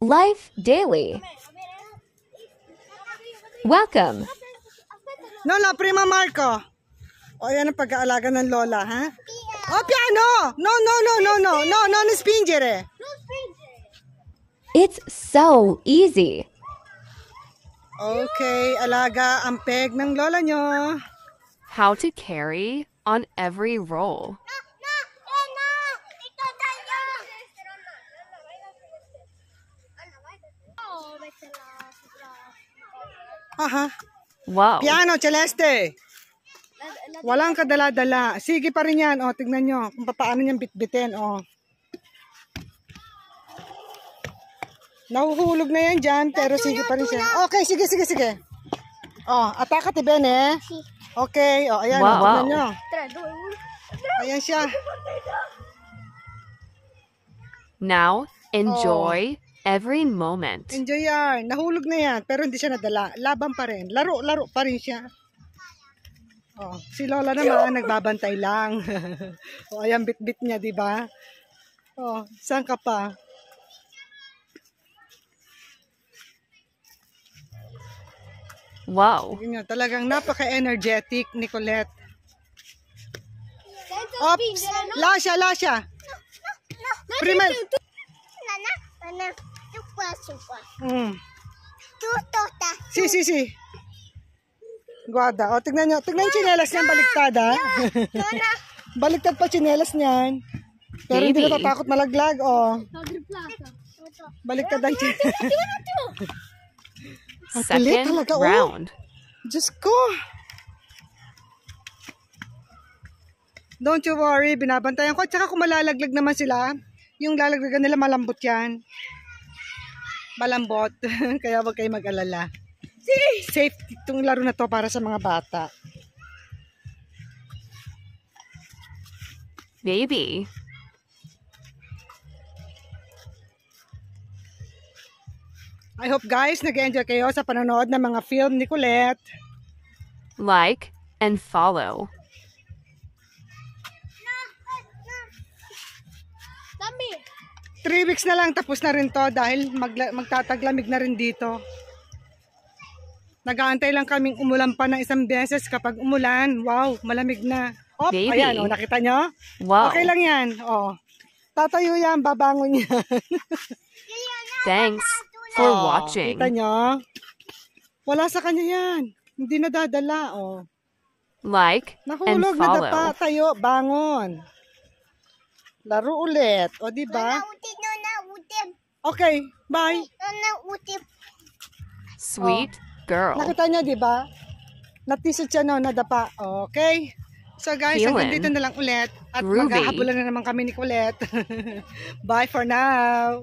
Life Daily. Welcome. Lola, Prima Marco. O, yan ang pag-aalaga ng Lola, ha? Oh, piano! No, spingere. It's so easy. Okay, alaga ang peg ng Lola nyo. How to carry on every roll. Aha. Wow. Piano, Celeste. Walang kadala-dala. Sige pa rin yan. O, tignan nyo kung paano niyang bitbitin. O. Nahuhulog na yan dyan, pero sige pa rin siya. Okay, sige. O, ataka ti Bene. Okay, o, ayan. Wow. O, tignan nyo. Ayan siya. Now, enjoy every moment. Enjoy yan. Nahulog na yan, pero hindi siya nadala. Laban pa rin. Laro pa rin siya. Oh, si Lola naman nagbabantay lang. O, ayan bit-bit niya, di ba? Oh, saan ka pa? Wow. Yun, talagang napaka-energetic ni Colette. Oops! Lasha! Prima! Si. Guarda. O, tignan nyo. Tignan yung tsinelas niyan, baliktad, ha? Baliktad pa tsinelas niyan. Pero hindi Baby. natatakot malaglag, o. Baliktad ang tsinelas. Ang kulit Second talaga, round. Diyos ko. Don't you worry, binabantayan ko. At saka kung malalaglag naman sila, yung lalaglagan nila malambot yan. Malambot. Kaya wag kayo mag-alala. Safe itong laro na to para sa mga bata. Baby. I hope guys nag-enjoy kayo sa panonood ng mga film ni Colette. Like and follow. 3 weeks na lang tapos na rin to dahil magtataglamig na rin dito. Nag-aantay lang kaming umulan pa ng isang beses. Kapag umulan, wow, malamig na. Oh, Baby. ayan, oh, nakita nyo? Wow. Okay lang yan. Oh. Tatayo yan, babangon yan. Thanks for watching. Kita nyo? Wala sa kanya yan. Hindi nadadala. Oh. Like and Nahulog na follow. dapa, tayo, bangon. Laro ulit. O, diba? Okay, bye. Sweet girl. Nakita niyo, diba? Natisod siya, no, nadapa. Okay. So, guys, hanggang Feeling dito na lang ulit. At groovy. maghahabulan na naman kami ni Colette. Bye for now.